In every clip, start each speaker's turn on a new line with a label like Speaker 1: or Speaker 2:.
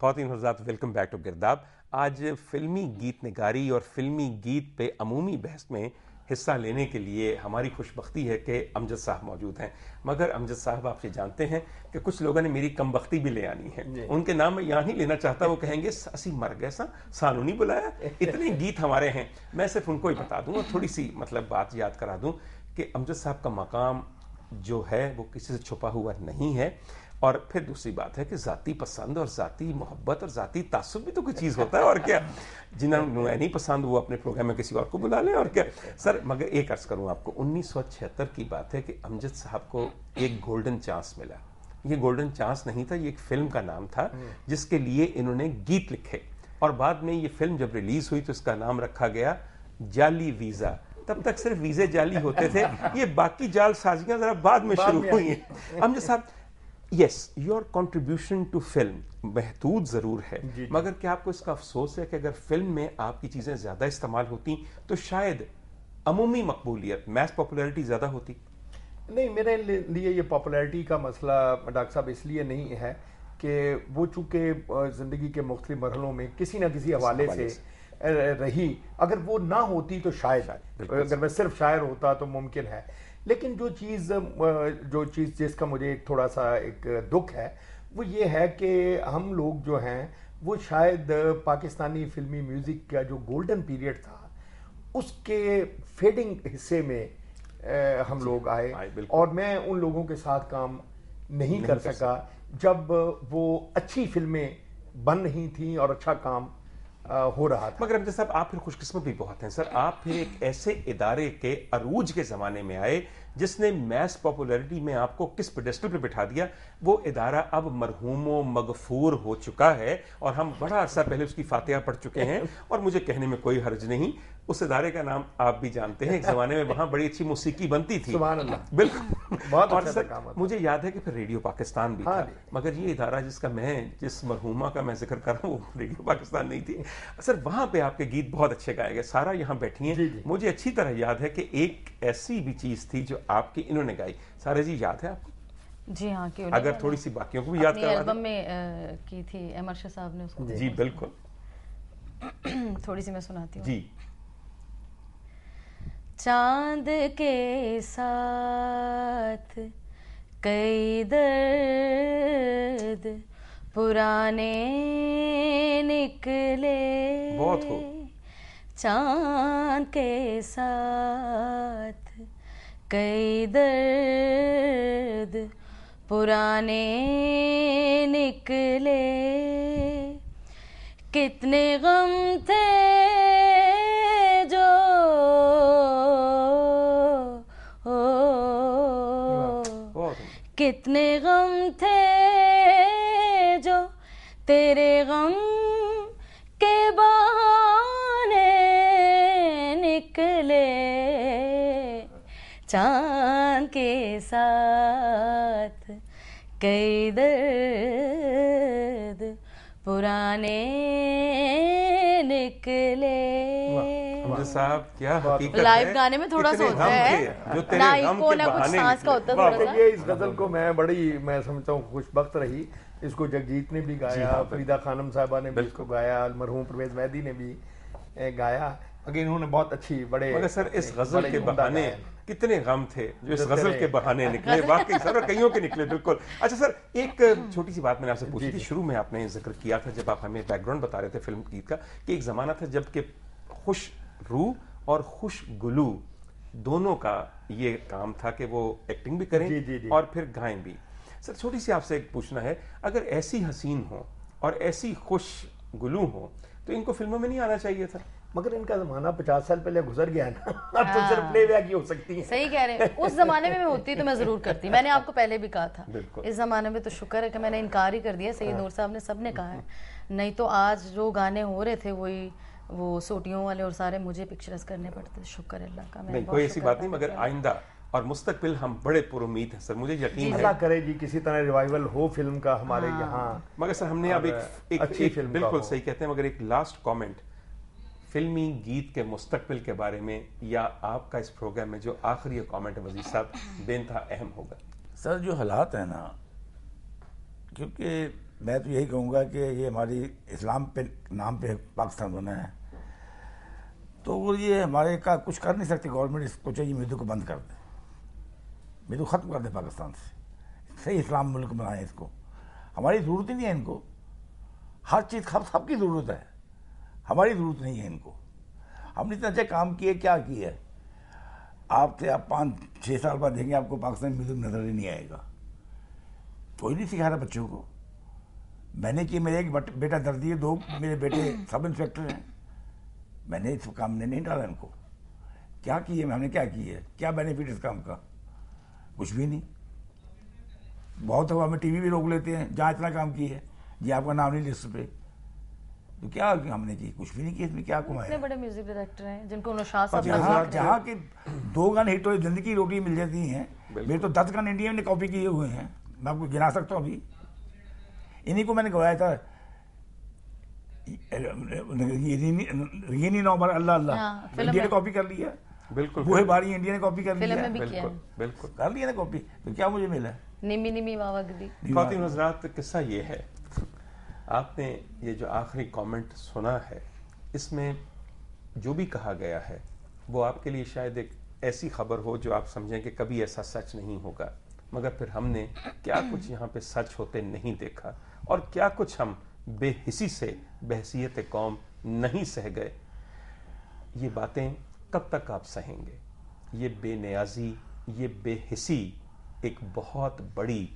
Speaker 1: خواتین حضرات، welcome back to گرداب. آج فلمی گیت نگاری اور فلمی گیت پہ عمومی بحث میں حصہ لینے کے لیے ہماری خوش بختی ہے کہ امجد صاحب موجود ہیں. مگر امجد صاحب آپ سے جانتے ہیں کہ کچھ لوگوں نے میری کم بختی بھی لے آنی ہے. ان کے نام میں یہاں نہیں لینا چاہتا، وہ کہیں گے اسی مر گئے سانو نہیں بلایا، اتنے گیت ہمارے ہیں. میں صرف ان کو ہی بتا دوں اور تھوڑی سی بات یاد کرا دوں کہ امجد صاحب کا مقام جو ہے وہ کسی سے چھپا ہوا نہیں ہے. اور پھر دوسری بات ہے کہ ذاتی پسند اور ذاتی محبت اور ذاتی تعصب بھی تو کوئی چیز ہوتا ہے. اور کیا جنہوں نے نہیں پسند وہ اپنے پروگرام میں کسی اور کو بلا لیں. اور کیا سر، مگر ایک عرض کروں آپ کو، 1976 کی بات ہے کہ امجد صاحب کو ایک گولڈن چانس ملا. یہ گولڈن چانس نہیں تھا، یہ ایک فلم کا نام تھا جس کے لیے انہوں نے گیت لکھے. اور بعد میں یہ فلم جب ریلیز ہوئی تو اس کا نام رکھا گیا جعلی ویزا. تب تک صرف ویزے جعلی ہوتے تھے، یہ باقی جعل سازیاں ذرا بعد میں شروع ہوئی ہیں. امجد صاحب، یس، یور کنٹریبیوشن ٹو فلم محدود ضرور ہے، مگر کیا آپ کو اس کا افسوس ہے کہ اگر فلم میں آپ کی چیزیں زیادہ استعمال ہوتی تو شاید عمومی مقبولیت، میس پاپولیرٹی زیادہ ہوتی؟
Speaker 2: نہیں، میرے لیے یہ پاپولیرٹی کا مسئلہ ڈاکٹر صاحب اس لیے نہیں ہے کہ وہ چونکہ زندگی کے مختلف مرحلوں میں کسی نہ کسی حوالے سے رہی، اگر وہ نہ ہوتی تو شاید اگر میں صرف شاعر ہوتا تو ممکن ہے. لیکن جو چیز جس کا مجھے تھوڑا سا ایک دکھ ہے وہ یہ ہے کہ ہم لوگ جو ہیں وہ شاید پاکستانی فلمی میوزک کا جو گولڈن پیریڈ تھا اس کے فیڈنگ حصے میں ہم لوگ آئے، اور میں ان لوگوں کے ساتھ کام نہیں کر سکا جب وہ اچھی فلمیں بن رہی تھیں اور اچھا کام ہو رہا تھا.
Speaker 1: مگر امجد صاحب، آپ پھر خوش قسمت بھی بہت ہیں سر. آپ پھر ایک ایسے ادارے کے عروج کے زمانے میں آئے جس نے میس پاپولیرٹی میں آپ کو کس پیڈسٹل پہ بٹھا دیا. وہ ادارہ اب مرحوم و مغفور ہو چکا ہے اور ہم بڑا عرصہ پہلے اس کی فاتحہ پڑھ چکے ہیں. اور مجھے کہنے میں کوئی حرج نہیں، اس ادارے کا نام آپ بھی جانتے ہیں. ایک زمانے میں وہاں بڑی اچھی موسیقی بنتی تھی.
Speaker 2: سبحان اللہ،
Speaker 1: بالکل.
Speaker 2: بہت
Speaker 1: اور
Speaker 2: اچھا
Speaker 1: سر
Speaker 2: کام ہوتا.
Speaker 1: مجھے یاد ہے کہ پھر ریڈیو پاکستان بھی تھا، مگر یہ ادارہ جس مرحومہ کا میں ذکر کر رہا ہوں وہ ریڈیو پاکستان نہیں تھی. سر وہاں پہ آپ کے گیت بہت اچھے گائے گئے. سارا یہاں بیٹھی ہیں، مجھے اچھی طرح یاد ہے کہ ایک ایسی بھی چیز تھی جو آپ کی انہوں نے گائی. سارے جی یاد ہے آپ کو؟
Speaker 3: جی ہاں، کیوں
Speaker 1: اگر تھوڑی سی باقیوں کو بھی یاد کروا دیں.
Speaker 3: البم میں کی تھی احمد شاہ صاحب نے اس کو.
Speaker 1: جی بالکل،
Speaker 3: تھوڑی سی میں سناتی ہوں.
Speaker 1: جی.
Speaker 3: چاند کے ساتھ کئی درد پرانے نکلے،
Speaker 1: بہت ہو.
Speaker 3: چاند کے ساتھ کئی درد پرانے نکلے، کتنے غم تھے جو کتنے غم تھے جو تیرے غم کے بہانے نکلے، چاند کے ساتھ کئی درد پرانے نکلے.
Speaker 1: صاحب کیا حقیقت ہے،
Speaker 3: لائیو گانے میں تھوڑا سا ہوتا ہے نہ ایکو نہ کچھ سانس کا ہوتا ہے تھوڑا سا.
Speaker 2: یہ اس غزل کو میں سمجھتا ہوں خوش بخت رہی. اس کو جگجیت نے بھی گایا، فریدہ خانم صاحبہ نے بھی اس کو گایا، المرحوم پرویز مہدی نے بھی گایا. اگر انہوں نے بہت اچھی
Speaker 1: مگر سر اس غزل کے بہانے کتنے غم تھے جو اس غزل کے بہانے نکلے. واقعی سر، اور کئیوں کے نکلے. بالکل. اچھا سر، ایک چھوٹی سی بات میں نے آپ سے پوچھی تھی. شروع میں آپ نے ذکر کیا تھا جب آپ ہمیں بیک گراؤنڈ بتا رہے تھے فلم گیت کا کہ ایک زمانہ تھا جب کہ خوش روح اور خوش گلو دونوں کا یہ کام تھا کہ وہ ایکٹنگ بھی کریں اور پھر گائیں بھی. سر چھوٹی سی آپ سے ایک پوچھنا ہے، اگر ایسی حسین ہو اور ایسی خوش گلو ہو تو ان کو فلموں میں نہیں آنا چاہیے تھا؟
Speaker 2: مگر ان کا زمانہ 50 سال پہلے گزر گیا نا، اب تو صرف پلے بیک ہی ہو سکتی ہیں.
Speaker 3: صحیح کہہ رہے ہیں. اس زمانے میں ہوتی تو میں ضرور کرتی. میں نے آپ کو پہلے بھی کہا تھا اس زمانے میں تو شکر ہے کہ میں نے انکار ہی کر دیا. سید نور صاحب نے سب نے کہا ہے، نہیں تو آج جو گانے ہو رہے تھے وہی وہ سوٹیوں والے اور سارے مجھے پکچرز کرنے پڑتے. شکر اللہ کا.
Speaker 1: نہیں کوئی ایسی بات نہیں، مگر آئندہ اور مستقبل ہم بڑے پر امید ہیں سر. مجھے یقین ہے
Speaker 2: اللہ کرے جی کسی طرح ریوائول ہو فلم کا ہمارے یہاں.
Speaker 1: مگر سر ہم نے اب ایک بالکل صحیح کہتے ہیں، مگر ایک لاسٹ کامنٹ فلمی گیت کے مستقبل کے بارے میں، یا آپ کا اس پروگرام میں جو آخری کامنٹ ہے وزیر صاحب بے انتہا اہم ہوگا.
Speaker 4: سر جو حالات ہیں نا، کیونکہ میں تو یہی کہوں گا کہ یہ ہماری اسلام پہ نام پہ پاکستان بنا ہے، تو وہ یہ ہمارے کا کچھ کر نہیں سکتے. گورنمنٹ اس کو چاہیے میدو کو بند کر دے، میدو ختم کر دے پاکستان سے، صحیح اسلام ملک بنائے اس کو. ہماری ضرورت ہی نہیں ہے ان کو، ہر چیز سب کی ضرورت ہے، ہماری ضرورت نہیں ہے ان کو. ہم نے اتنا اچھا کام کیے، کیا کیا ہے؟ آپ 5-6 سال بعد دیکھیں گے آپ کو پاکستان میں میوزک نظر ہی نہیں آئے گا. کوئی نہیں سکھا رہا بچوں کو. میں نے کی، میرے ایک بیٹا دردی ہے، 2 میرے بیٹے سب انسپیکٹر ہیں. میں نے اس کام میں نہیں ڈالا ان کو. کیا کی ہے؟ ہم نے کیا کی ہے؟ کیا بینیفٹ اس کام کا؟ کچھ بھی نہیں. بہت ہوا ہمیں ٹی وی بھی روک لیتے ہیں، جہاں اتنا کام کی ہے جی آپ کا نام نہیں لسٹ پہ. تو کیا ہم نے کی؟ کچھ بھی نہیں کیا. اس میں کیا کمایا؟
Speaker 3: اتنے بڑے میوزک ڈائریکٹر ہیں جن کو نوشاد صاحب
Speaker 4: جہاں کے 2 گانے ہٹ ہوئے زندگی کی روٹی مل جاتی ہیں. میرے تو 10 گانے انڈیا نے کاپی کیے ہوئے ہیں، میں آپ کو گنا سکتا ہوں. ابھی انہیں کو میں نے گوایا تھا، نوبر اللہ اللہ انڈیا نے کاپی کر لیا.
Speaker 1: بالکل
Speaker 4: بوہے باری انڈیا نے کاپی کر لیا.
Speaker 1: بالکل بالکل
Speaker 4: کر لیا نا کاپی. تو کیا مجھے ملا؟
Speaker 3: نیمی نیمی واوا گدی.
Speaker 1: خواتین حضرات، قصہ یہ ہے، آپ نے یہ جو آخری کامنٹ سنا ہے، اس میں جو بھی کہا گیا ہے وہ آپ کے لیے شاید ایک ایسی خبر ہو جو آپ سمجھیں کہ کبھی ایسا سچ نہیں ہوگا، مگر پھر ہم نے کیا کچھ یہاں پہ سچ ہوتے نہیں دیکھا، اور کیا کچھ ہم بے حسی سے بحیثیت قوم نہیں سہ گئے. یہ باتیں کب تک آپ سہیں گے؟ یہ بے نیازی، یہ بے حسی ایک بہت بڑی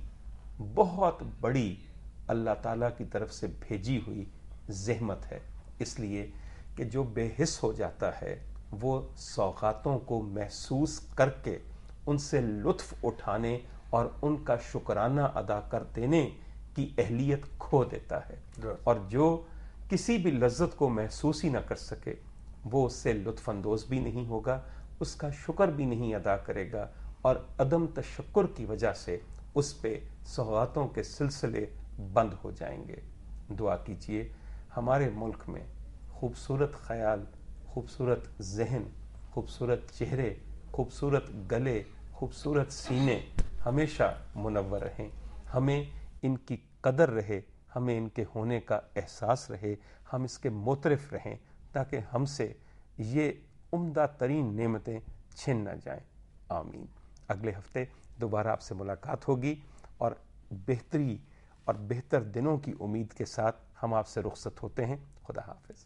Speaker 1: اللہ تعالیٰ کی طرف سے بھیجی ہوئی زحمت ہے. اس لیے کہ جو بے حس ہو جاتا ہے وہ سوغاتوں کو محسوس کر کے ان سے لطف اٹھانے اور ان کا شکرانہ ادا کر دینے کی اہلیت کھو دیتا ہے. اور جو کسی بھی لذت کو محسوس ہی نہ کر سکے وہ اس سے لطف اندوز بھی نہیں ہوگا، اس کا شکر بھی نہیں ادا کرے گا، اور عدم تشکر کی وجہ سے اس پہ سوغاتوں کے سلسلے بند ہو جائیں گے. دعا کیجئے ہمارے ملک میں خوبصورت خیال، خوبصورت ذہن، خوبصورت چہرے، خوبصورت گلے، خوبصورت سینے ہمیشہ منور رہیں. ہمیں ان کی قدر رہے، ہمیں ان کے ہونے کا احساس رہے، ہم اس کے معترف رہیں تاکہ ہم سے یہ عمدہ ترین نعمتیں چھن نہ جائیں. آمین. اگلے ہفتے دوبارہ آپ سے ملاقات ہوگی، اور بہتری اور بہتر دنوں کی امید کے ساتھ ہم آپ سے رخصت ہوتے ہیں. خدا حافظ.